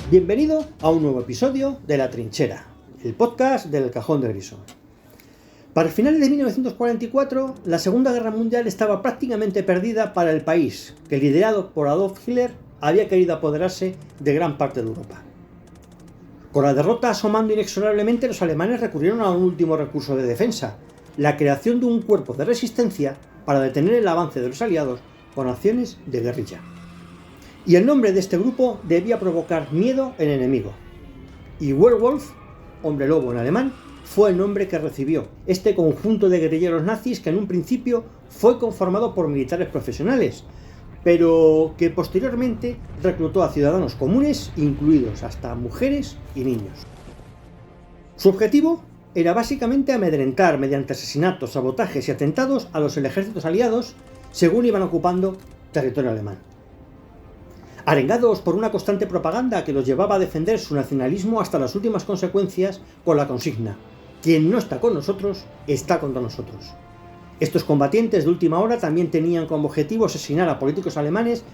Bienvenido a un nuevo episodio de La Trinchera, el podcast del Cajón de Grison. Para finales de 1944, la Segunda Guerra Mundial estaba prácticamente perdida para el país, que liderado por Adolf Hitler había querido apoderarse de gran parte de Europa. Con la derrota asomando inexorablemente, los alemanes recurrieron a un último recurso de defensa, la creación de un cuerpo de resistencia para detener el avance de los aliados con acciones de guerrilla. Y el nombre de este grupo debía provocar miedo en el enemigo. Y Werwolf, hombre lobo en alemán, fue el nombre que recibió este conjunto de guerrilleros nazis que en un principio fue conformado por militares profesionales, pero que posteriormente reclutó a ciudadanos comunes, incluidos hasta mujeres y niños. Su objetivo era básicamente amedrentar mediante asesinatos, sabotajes y atentados a los ejércitos aliados según iban ocupando territorio alemán. Arengados por una constante propaganda que los llevaba a defender su nacionalismo hasta las últimas consecuencias con la consigna: quien no está con nosotros, está contra nosotros. Estos combatientes de última hora también tenían como objetivo asesinar a políticos alemanes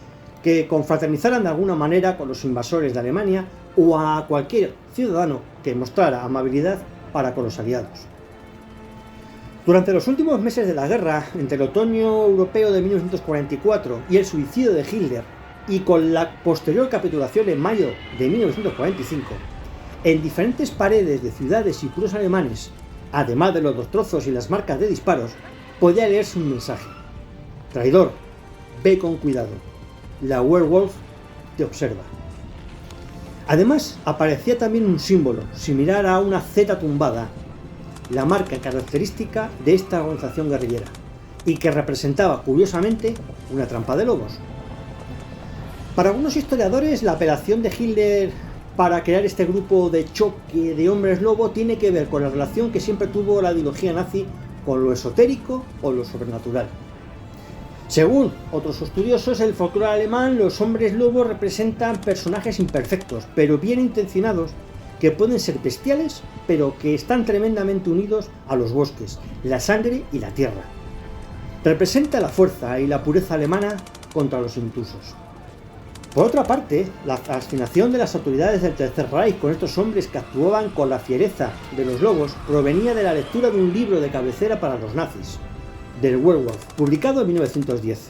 que confraternizaran de alguna manera con los invasores de Alemania o a cualquier ciudadano que mostrara amabilidad para con los aliados. Durante los últimos meses de la guerra, entre el otoño europeo de 1944 y el suicidio de Hitler, y con la posterior capitulación en mayo de 1945, en diferentes paredes de ciudades y pueblos alemanes, además de los destrozos y las marcas de disparos, podía leerse un mensaje: traidor, ve con cuidado, la Werwolf te observa. Además, aparecía también un símbolo, similar a una Z tumbada, la marca característica de esta organización guerrillera, y que representaba, curiosamente, una trampa de lobos. Para algunos historiadores, la apelación de Hitler para crear este grupo de choque de hombres lobo tiene que ver con la relación que siempre tuvo la ideología nazi con lo esotérico o lo sobrenatural. Según otros estudiosos, el folclore alemán, los hombres lobos representan personajes imperfectos, pero bien intencionados, que pueden ser bestiales, pero que están tremendamente unidos a los bosques, la sangre y la tierra. Representa la fuerza y la pureza alemana contra los intrusos. Por otra parte, la fascinación de las autoridades del Tercer Reich con estos hombres que actuaban con la fiereza de los lobos provenía de la lectura de un libro de cabecera para los nazis, Der Werwolf, publicado en 1910.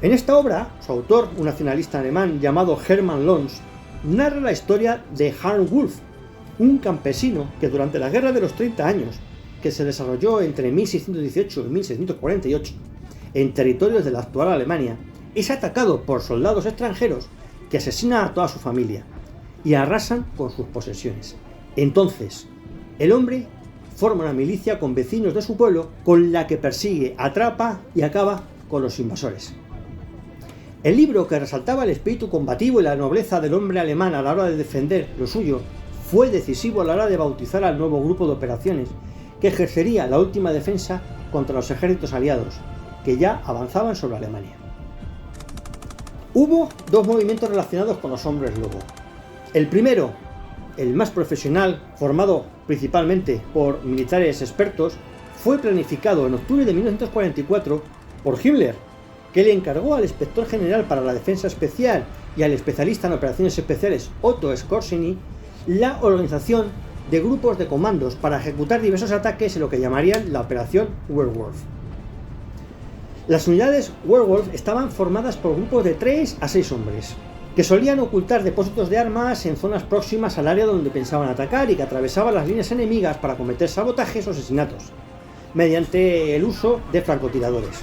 En esta obra, su autor, un nacionalista alemán llamado Hermann Löns, narra la historia de Hans Wolf, un campesino que durante la Guerra de los 30 años, que se desarrolló entre 1618 y 1648, en territorios de la actual Alemania, es atacado por soldados extranjeros que asesinan a toda su familia y arrasan con sus posesiones. Entonces, el hombre forma una milicia con vecinos de su pueblo con la que persigue, atrapa y acaba con los invasores. El libro, que resaltaba el espíritu combativo y la nobleza del hombre alemán a la hora de defender lo suyo, fue decisivo a la hora de bautizar al nuevo grupo de operaciones que ejercería la última defensa contra los ejércitos aliados, que ya avanzaban sobre Alemania. Hubo dos movimientos relacionados con los hombres lobo. El primero, el más profesional, formado principalmente por militares expertos, fue planificado en octubre de 1944 por Himmler, que le encargó al inspector general para la defensa especial y al especialista en operaciones especiales Otto Skorzeny la organización de grupos de comandos para ejecutar diversos ataques en lo que llamarían la Operación Werwolf. Las unidades Werwolf estaban formadas por grupos de 3 a 6 hombres, que solían ocultar depósitos de armas en zonas próximas al área donde pensaban atacar y que atravesaban las líneas enemigas para cometer sabotajes o asesinatos, mediante el uso de francotiradores.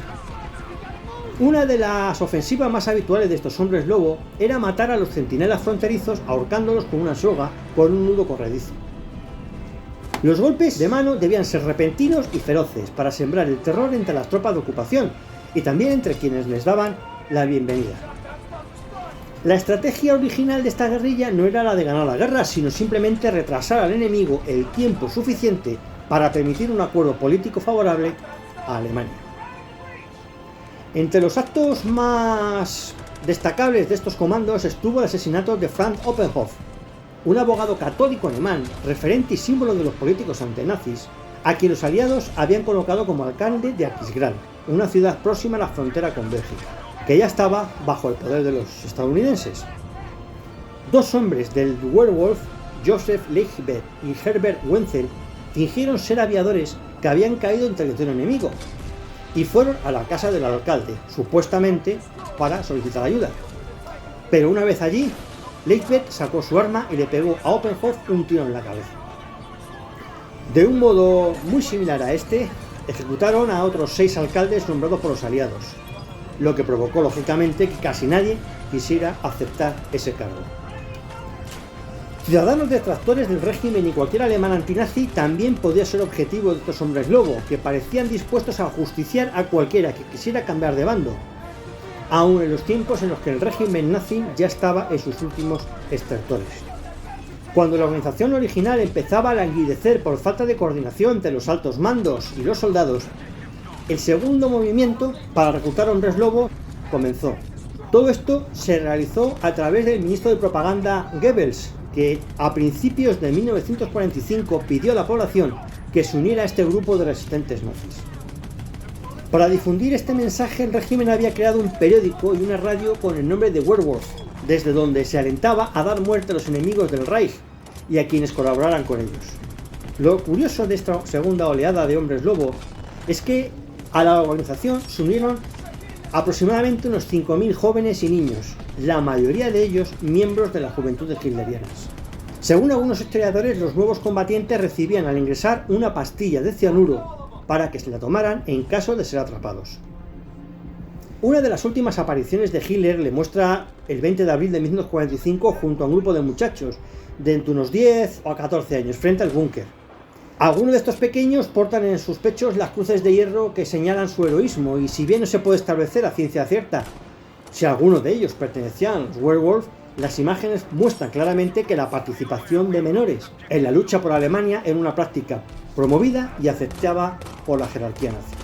Una de las ofensivas más habituales de estos hombres lobo era matar a los centinelas fronterizos ahorcándolos con una soga por un nudo corredizo. Los golpes de mano debían ser repentinos y feroces para sembrar el terror entre las tropas de ocupación y también entre quienes les daban la bienvenida. La estrategia original de esta guerrilla no era la de ganar la guerra, sino simplemente retrasar al enemigo el tiempo suficiente para permitir un acuerdo político favorable a Alemania. Entre los actos más destacables de estos comandos estuvo el asesinato de Franz Oppenhof, un abogado católico alemán, referente y símbolo de los políticos antinazis, a quien los aliados habían colocado como alcalde de Aquisgrán, una ciudad próxima a la frontera con Bélgica, que ya estaba bajo el poder de los estadounidenses. Dos hombres del Werwolf, Joseph Leichhardt y Herbert Wenzel, fingieron ser aviadores que habían caído en territorio enemigo y fueron a la casa del alcalde, supuestamente para solicitar ayuda. Pero una vez allí, Leichhardt sacó su arma y le pegó a Oppenhoff un tiro en la cabeza. De un modo muy similar a este, ejecutaron a otros 6 alcaldes nombrados por los aliados, lo que provocó lógicamente que casi nadie quisiera aceptar ese cargo. Ciudadanos detractores del régimen y cualquier alemán antinazi también podía ser objetivo de estos hombres lobo, que parecían dispuestos a ajusticiar a cualquiera que quisiera cambiar de bando, aun en los tiempos en los que el régimen nazi ya estaba en sus últimos estertores. Cuando la organización original empezaba a languidecer por falta de coordinación entre los altos mandos y los soldados, el segundo movimiento para reclutar hombres lobo comenzó. Todo esto se realizó a través del ministro de propaganda Goebbels, que a principios de 1945 pidió a la población que se uniera a este grupo de resistentes nazis. Para difundir este mensaje, el régimen había creado un periódico y una radio con el nombre de Werwolf, desde donde se alentaba a dar muerte a los enemigos del Reich y a quienes colaboraran con ellos. Lo curioso de esta segunda oleada de hombres lobo es que a la organización se unieron aproximadamente unos 5.000 jóvenes y niños, la mayoría de ellos miembros de las juventudes hitlerianas. Según algunos historiadores, los nuevos combatientes recibían al ingresar una pastilla de cianuro para que se la tomaran en caso de ser atrapados. Una de las últimas apariciones de Hitler le muestra el 20 de abril de 1945 junto a un grupo de muchachos de entre unos 10 o 14 años frente al búnker. Algunos de estos pequeños portan en sus pechos las cruces de hierro que señalan su heroísmo, y si bien no se puede establecer a ciencia cierta si alguno de ellos pertenecían a los Werwolf, las imágenes muestran claramente que la participación de menores en la lucha por Alemania era una práctica promovida y aceptada por la jerarquía nazi.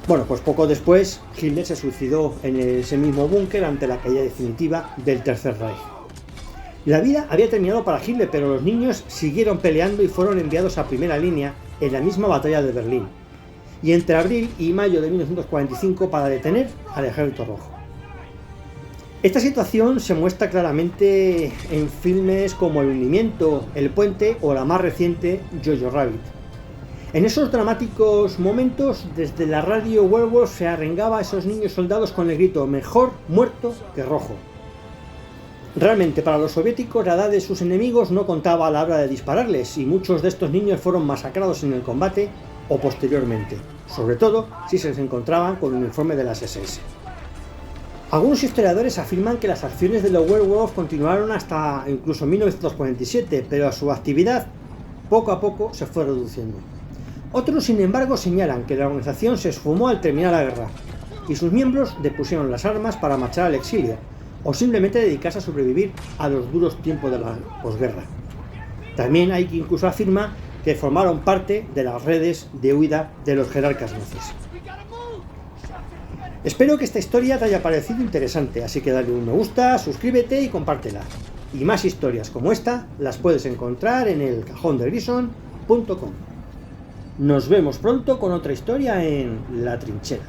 Bueno, pues poco después Hitler se suicidó en ese mismo búnker ante la caída definitiva del Tercer Reich. La vida había terminado para Hitler, pero los niños siguieron peleando y fueron enviados a primera línea en la misma batalla de Berlín, y entre abril y mayo de 1945 para detener al Ejército Rojo. Esta situación se muestra claramente en filmes como El hundimiento, El puente o la más reciente Jojo Rabbit. En esos dramáticos momentos, desde la radio Werwolf se arengaba a esos niños soldados con el grito «Mejor muerto que rojo». Realmente, para los soviéticos, la edad de sus enemigos no contaba a la hora de dispararles, y muchos de estos niños fueron masacrados en el combate o posteriormente, sobre todo si se les encontraban con un uniforme de las SS. Algunos historiadores afirman que las acciones de los Werwolf continuaron hasta incluso 1947, pero su actividad poco a poco se fue reduciendo. Otros, sin embargo, señalan que la organización se esfumó al terminar la guerra, y sus miembros depusieron las armas para marchar al exilio, o simplemente dedicarse a sobrevivir a los duros tiempos de la posguerra. También hay quien incluso afirma que formaron parte de las redes de huida de los jerarcas nazis. Espero que esta historia te haya parecido interesante, así que dale un me gusta, suscríbete y compártela. Y más historias como esta las puedes encontrar en elcajondegrison.com. Nos vemos pronto con otra historia en La Trinchera.